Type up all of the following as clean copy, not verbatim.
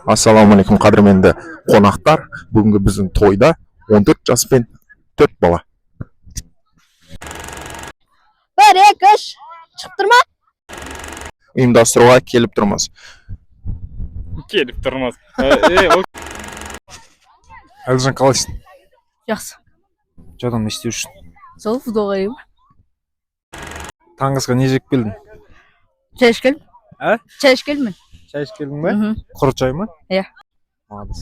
Ассалаумағалейкум қадірменді қонақтар. Бүгінгі біздің тойда 14 жас пен 4 бала. 1-2-3 шығып тұрма? Ұйымдастыруға келіп тұрмыз. Әлжан, қалайсың? Жақсы. Жадам не істеу үшін? Сол футболға келдім. Таңғы асқа не жеп келдің? Чай ішіп келдім. А? Чай ішіп келдім мен. Чай ішіп келдің бе? Құры чай ма? Иә. Молодец.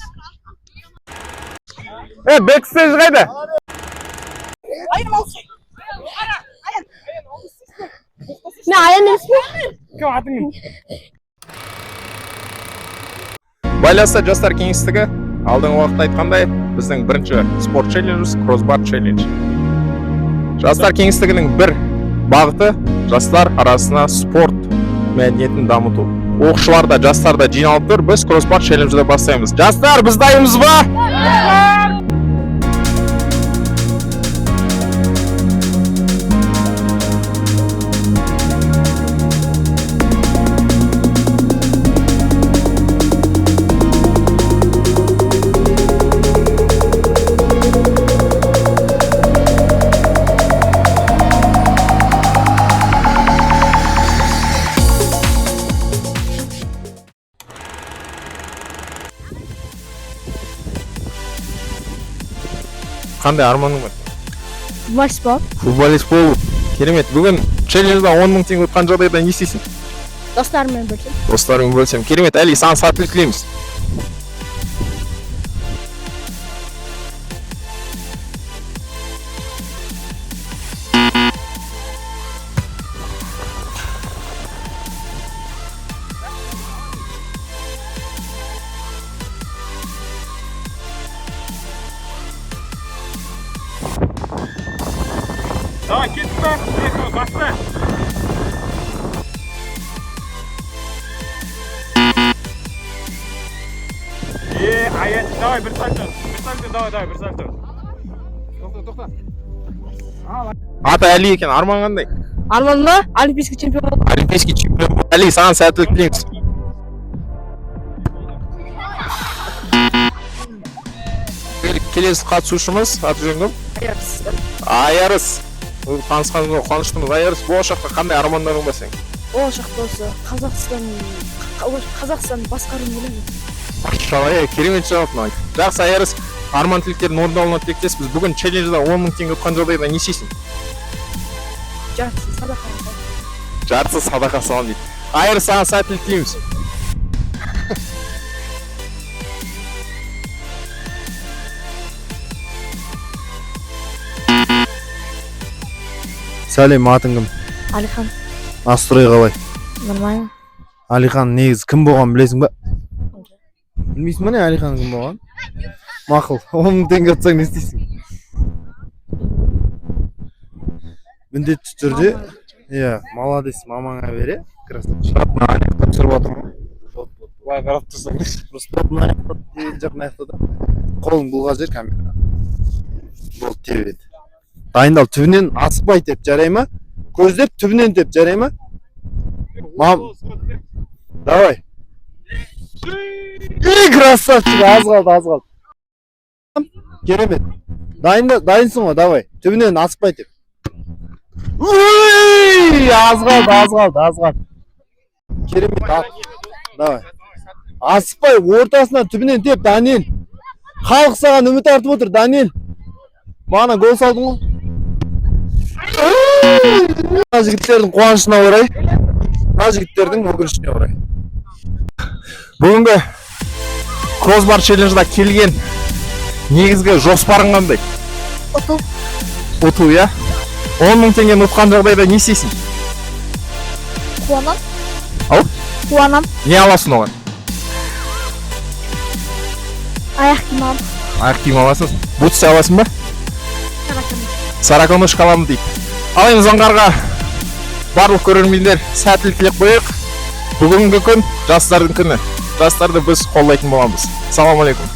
Бэкстейдж қайда? Мен Аян емеспін. Кім атың? Байласта жастар кеңістігі алдыңғы уақытта айтқандай біздің бірінші спорт челленджіміз кроссбар челлендж. Жастар кеңістігінің бір бағыты жастар арасына спорт мәдениетін дамыту. Оқушылар да жастар да жиналып тұр. Біз кроссбар челленджді бастаймыз. Жастар, біз дайынбыз ба? Қандай арманың бар? Футболист бол. Футболист болу. Керемет. Бүгін челленджда 10 мың теңге ұтқан жағдайда не істейсің? Достарыммен бөлсем. Достарыңмен бөлсем. Керемет. Әли, саған сәттілік тілейміз. Давай, кеттік па? Баста. Аян, давай, бір сальто. Давай, бір сальто. Тоқта. Аты Әли екен. Арман қандай? Арман ба? Олимпийский чемпион бол. Олимпийский чемпион. Әли, саған сәттілік тілейміз. Келесі қатысушымыз аты жөнің кім? Айарыс. Танысқаныңызға қуаныштымыз. Айарыс, болашақта қандай армандарың бар сенің? Болашақта осы Қазақстан басқаруын білемін. Машалла, керемет жауап мынау. Жақсы, Айарыс, арман тілектердің орындалуына тілектеспіз. Біз бүгін челленджда 10 мың теңге ұтқан жағдайда не істейсің? Жартысы садақа салам дейді. Айарыс, саған сәттілік тілейміз. Сәлем, атың кім? Алихан. Настрой қалай? Нормально. Алихан негізі кім болған білесің ба? Білмейсің ба не Алихан кім болған? Мақұл, 10 мың теңге ұтсаң не істейсің? Міндетті түрде, иә, молодец, мамаңа бере. Красавчик. Аяқта түсіріп отырмын. Былай қарап тұрсаң, просто мына аяқта деген жоқ, мына аяқта да. Қолың бұлға жер камера. Болды, тебеді. Дайындал, түбінен асықпай теп, жарай ма? Көздеп, түбінен теп, жарай ма? Давай. Красавчик, аз қалды. Керемет. Дайынсың ғой, давай. Түбінен асықпай теп. Аз қалды. Керемет, давай. Асықпай, ортасынан түбінен теп, Даниэл. Халық саған үміт артып отыр, Даниэл. Мана гол салдың ғой. Жігіттердің қуанышына орай, жігіттердің өкінішіне орай. Бүгінгі кроссбар челленджда келген негізгі жоспарың қандай? Ұту, иә? 10 мың теңгені ұтқан жағдайда не істейсің? Қуанам. Ау? Қуанам. Не аласың оған? Аяқ киім алам. Аяқ киім аласың? Бутсы аласың ба? Сараканы шкаламы дейді. Алайын заңғарға барлық көрермендер сәттілік тілеп қояйық. Бүгінгі күн жастардың күні. Жастарды біз қолдайтын боламыз. Ассалаумағалейкум.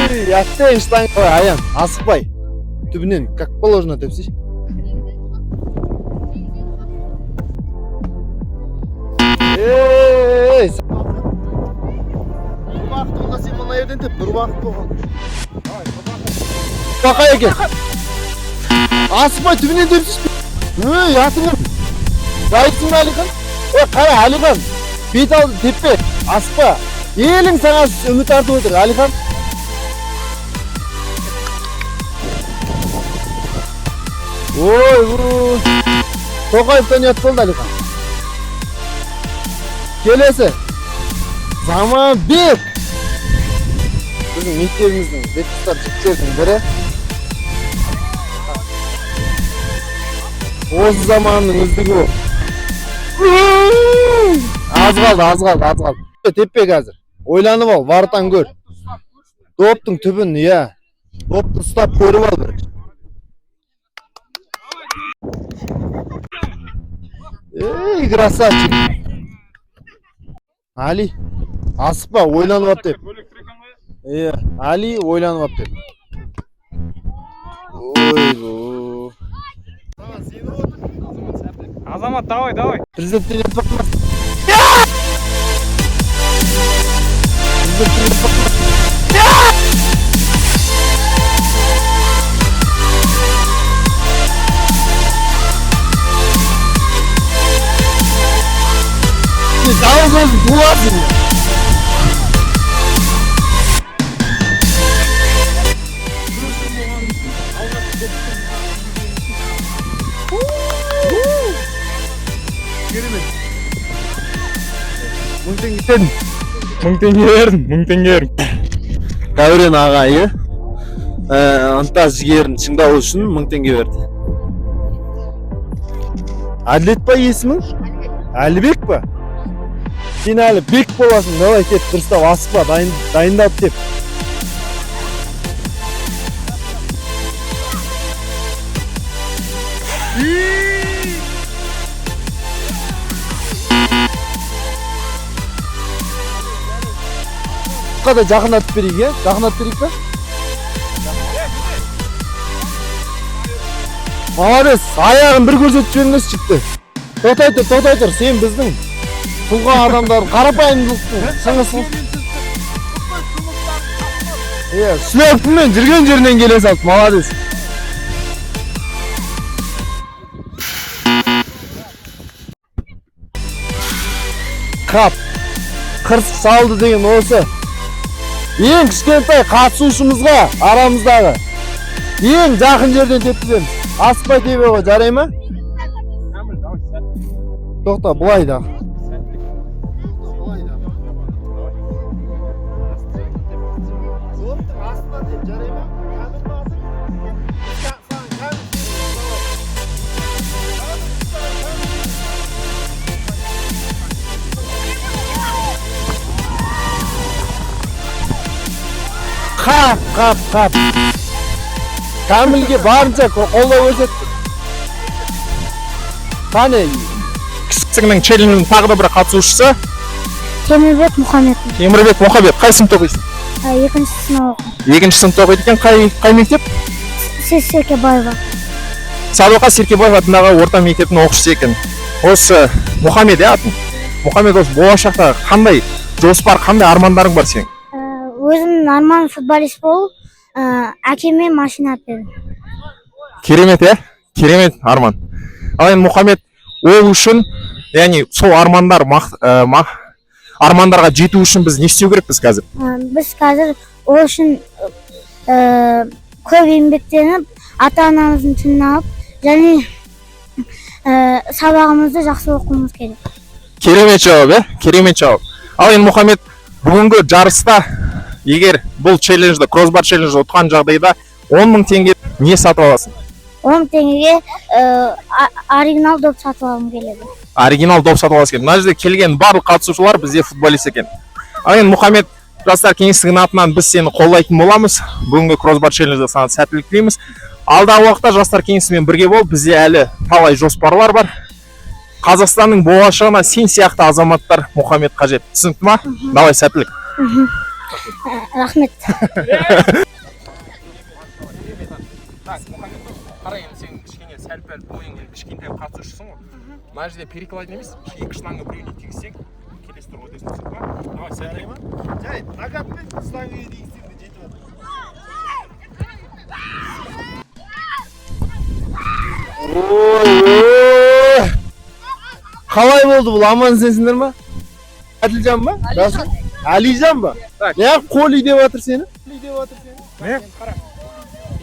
Яттен штанга. Ой, аян, асықпай. Түбінен, как положено тепсейші. Ей! Бір уақыт болда сен мына ерден теп, бір уақыт болған. Бақа екен. Асықпай түбінен тепсейші. Ей, атыңыр. Жайсың Алихан? Ой, қара Алихан. Бет алды теппе. Асықпа. Елің саңа үміт артып отыр, Алихан. Ой, Тоқаевтан ұят болды, Алихан. Келесі. Заманбек. Біздің мектебіміздің бетқұстар жігіттердің бірі. Осы заманның үздігі ол. Аз қалды. Теппе қазір. Ойланып ал, вартан көр. Доптың түбін, иә. Допты ұстап көріп ал бір. Ей, красавчик. Али, асықпа, ойланып ап деп. Али, ойланып ап деп. Ой, Азамат, давай. Президенттен етіп бақмас. Жалғыз боласың. Мың теңге бердім. Дәурен ағайы ынта жігерін шыңдау үшін 1000 теңге берді. Әділет па есімің? Әлібек па? Сен әлі бек боласың, давай кет, дұрыстап асықпа, дайындап деп. Қада жақындатып берейік, е? Жақындатып берейік па? Молодец, аяғын бір көрсетіп жіберіңіз шықты. Тоқтай тұр, сен біздің тұлға адамдар қарапайымдылықтың шыңғысы. Сүлөппен жүрген жерінен келе салды, молодец. Қап, қырсық салды деген осы. Ең кішкентай қатысушымызға арамыздағы ең жақын жерден тепкіземіз. Асықпай тебе ғой, жарай ма? Тоқта, бұлай да. Қап. Кәмілге барынша қолдау көрсетті. Қане? Кісінің челленджінің тағы да бір қатысушысы Темірбек Мұхамед. Қай сыныпта оқисың? 2-ші сынып оқимын. 2-ші сыныпта оқиды екен, қай мектеп? Серкебаева. Садуақас Серкебаев атындағы орта мектептің оқушысы екен. Осы Мұхамед атын. Мұхамед, осы болашақта қандай жоспар, қандай армандарың бар сенің? Өзімнің арман футболист болып, әкеме машина бердім. Керемет, керемет арман. Ал енді Мұхамед, ол үшін, яғни сол армандарға жету үшін біз не істеу керекпіз қазір? Біз қазір ол үшін көп еңбектеніп, ата-анамыздың тілін алып, және сабағымызды жақсы оқуымыз керек. Керемет жауап. Ал енді Мұхамед, бүгінгі жарыста егер бұл челленджді, кроссбар челленджді ұтқан жағдайда 10.000 теңге не сатып аласың? 10 теңгеге оригинал доп сатып алғым келеді. Оригинал доп сатып аласың. Мына жерде келген барлық қатысушылар бізде футболист екен. Ал енді Мұхамед, жастар кеңістігінің атынан біз сені қолдайтын боламыз. Бүгінгі кроссбар челленджді саған сәттілік тілейміз. Алдағы уақытта жастар кеңістігімен бірге бол, бізде әлі талай жоспарлар бар. Қазақстанның болашағына сен сияқты азаматтар Мұхамед қажет. Түсінікті ма? Давай, сәттілік. Рахмет. Так, қара енді сен кішкене сәл-пәл бойың енді кішкентай қатысушысың ғой. Мына жерде перекладин емес, екі штанга біреуіне тигізсең, келесі тұрға өтесің ба? Давай, сәлдей ма? Жай, нагатпен штангаға дейгізсең де жетіп жатыр. Ой! Қалай болды бұл? Аман сенсіңдер ма? Әділжан ба? Әлижан ба? Не қоли деп жатыр сені? Не? Қара.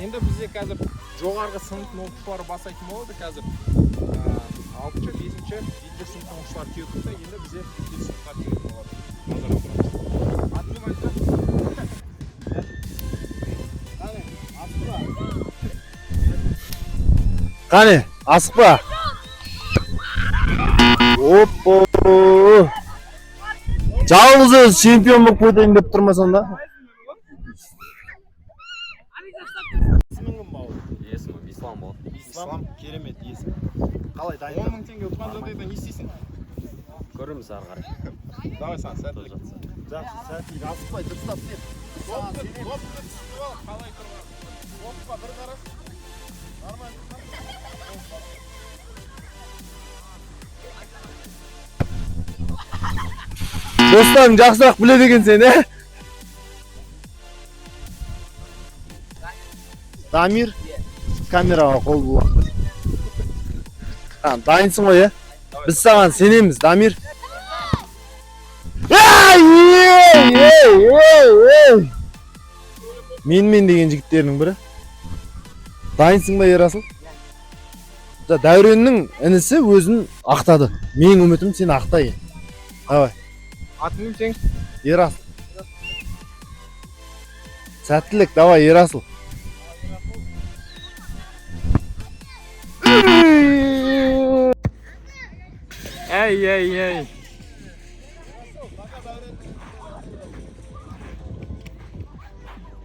Енді бізде қазір жоғарғы сыныптың оқушылары басайтын болады қазір. 6-шы, 5-ші, 7-ші сыныптың оқушылары келіп тұрса, енді бізде 7-ші сыныптар келетін болады. Назарда тұрыңыз. Атым айтса? Қане, асықпа. Оппо. Жалғыз өзі чемпион болып кетейін деп тұрма сонда. Есімім Ислам болды. Ислам, керемет есім. Қалай 10 мың теңге ұтқан жағдайда не істейсің? Көреміз ары қарай. Давай саған сәттілік. Жақсы, сәттілік, асықпай дұрыстап деп. Қалай тұрған? Оппа, бір қарас. Нормально. Достарың жақсырақ біледі екен сен, Дамир камераға қол бұлақ. Дайынсың ғой, Біз саған сенеміз, Дамир. Мен деген жігіттерінің бірі. Дайынсың ба, Ерасыл? Дәуреннің інісі өзін ақтады. Мен үмітім сен ақтайын. Давай. Атың сен? Ерасыл. Сәттілік, давай, Ерасыл. Эй.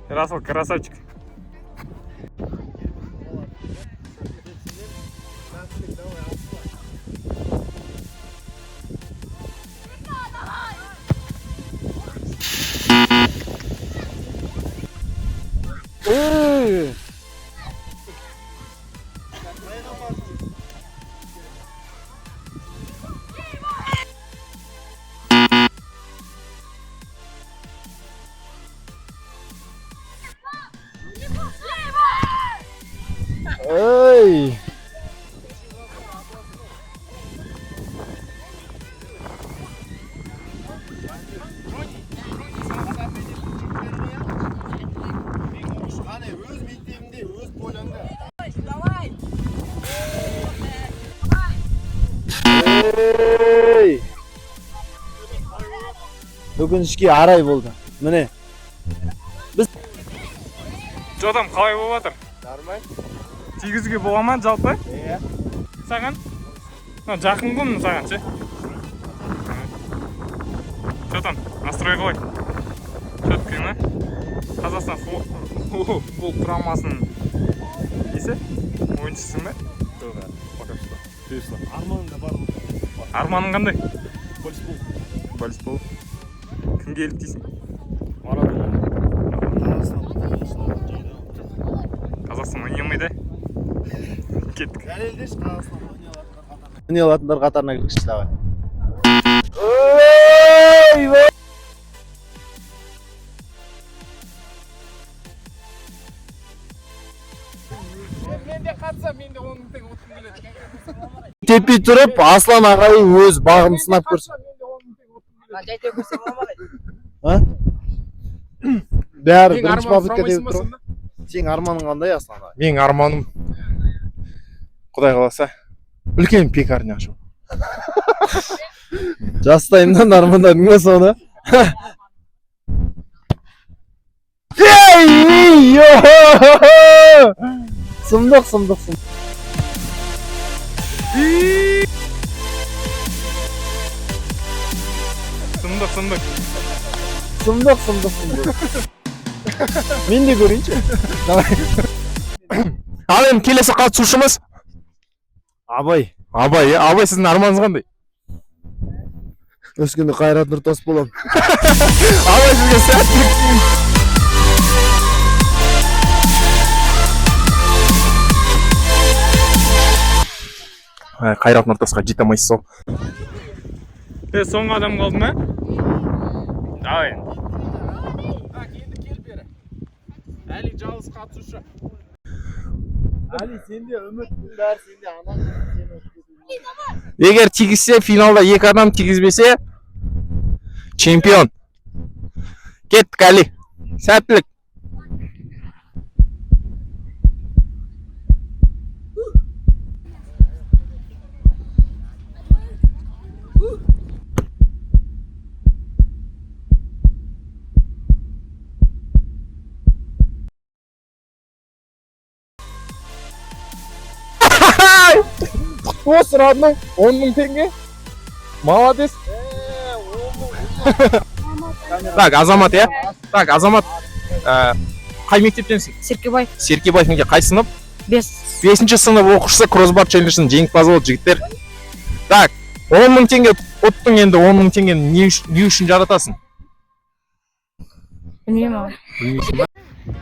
Расул, красавчик. Эй! Эй! Өкінішке арай болды. Міне. Жодам қалай болып жатыр? Нормально. Тигізуге бола ма жалпы? Иә. Саған? Жақын ғой саған ше. Жодам, настрой қалай? Четкий ма? Қазақстан футбол құрамасының несі? Ойыншысың ба? Пока что. Арманыңда бар ма? Арманың қандай? Полисбол. Полисбол. Кім келді дейсің? Қазақстан ойнай алмайды? Кеттік. Дәлелдеші Қазақстан ойнай алатындар қатарына кіргізші давай. Мен де қатысам, мен де 10 мың теңге ұтқым келеді. Теппей тұрып, Аслан ағай өз бағын сынап көрсін. Бәрі бірінші попытка деп тұр. Сен арманың қандай, Аслан ағай? Менің арманым Құдай қаласа үлкен пекарня ашу. Жастайымнан армандадың ба соны? Сұмдық. Сұмдық. Мен де көрейінші. Ал енді келесі қатысушымыз Абай. Абай сіздің арманыңыз қандай? Өскенде Қайрат Нұртас болам. Абай сізге сәттілік тілеймін. Қайрат Нұртасқа жете алмайсыз ау. Соңғы адам қалды ма? Давай. Әли жалғыз қатысушы. Әли сенде үміттің бәрі сенде ана. Егер тигізсе, финалда 2 адам тигізбесе, чемпион. Кеттік, Әли. Сәттілік. Құтты болсын, родной. 10 000 теңге. Молодец. Так, Азамат, я? Так, Азамат. Қай мектептенсің? Серкебай. Серкебай мектеп. Қай сынып? 5. сынып оқушысы кроссбар челленджінің жеңімпазы болды, жігіттер. Так, 10 000 теңге ұттың, енді 10 000 теңгені не үшін жаратасың? Білмеймін. Білмейсің ба?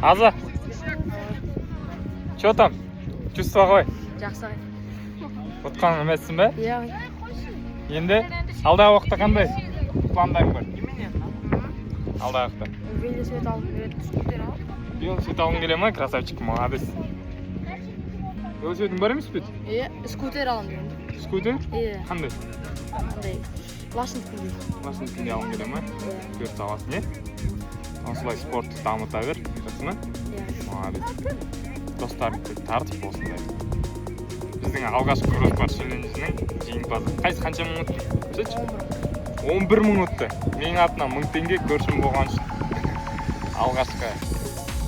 Аза. Чё там? Чувство қалай? Жақсы. Ұтқан емессің бе? Иә. Енді алдағы уақытта қандай пландарың бар? Алдағы уақытта. Велосипед алып береді, скутер алып. Велосипед алғың келе ма? Красавчик, молодец. Велосипедің бар емес пе? Иә, скутер алам дегенде. Скутер? Иә. Қандай? Андай. Вашингтонде. Машинкінде алғың келе ма? Көріп саласың, е? Осылай спортты дамыта бер, жақсы ма? Иә. Молодец. Достарың тартып осындай. Біздің алғашқы кроссбар челленджінің жеңімпазы. Қанша мың ұтты? 11 000 ұтты. Менің атынан 1000 теңге көршім болған үшін. Алғашқы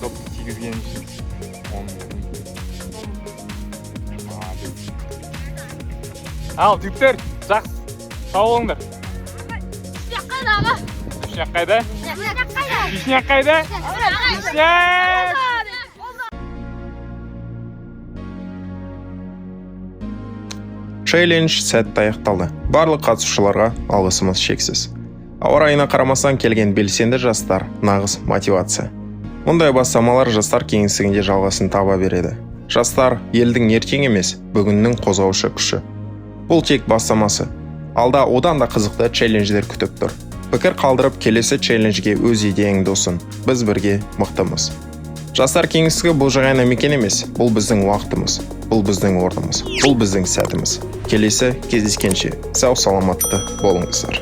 допты тигізген үшін 10 000. Молодец. Ал, жігіттер, жақсы. Сау болыңдар. Вишняк қайда? Вишняк қайда? Вишняк! Челлендж сәтті аяқталды. Барлық қатысушыларға алғысымыз шексіз. Ауа райына қарамастан келген белсенді жастар нағыз мотивация. Мұндай бастамалар жастар кеңістігінде жалғасын таба береді. Жастар елдің ертең емес, бүгіннің қозғаушы күші. Бұл тек бастамасы. Алда одан да қызықты челлендждер күтіп тұр. Пікір қалдырып, келесі челленджге өз идеяңды ұсын. Біз бірге мықтымыз. Жастар кеңістігі бұл жағайна мекен емес, бұл біздің уақытымыз, бұл біздің орнымыз, бұл біздің сәтіміз. Келесі кездескенше сау саламатты болыңыздар.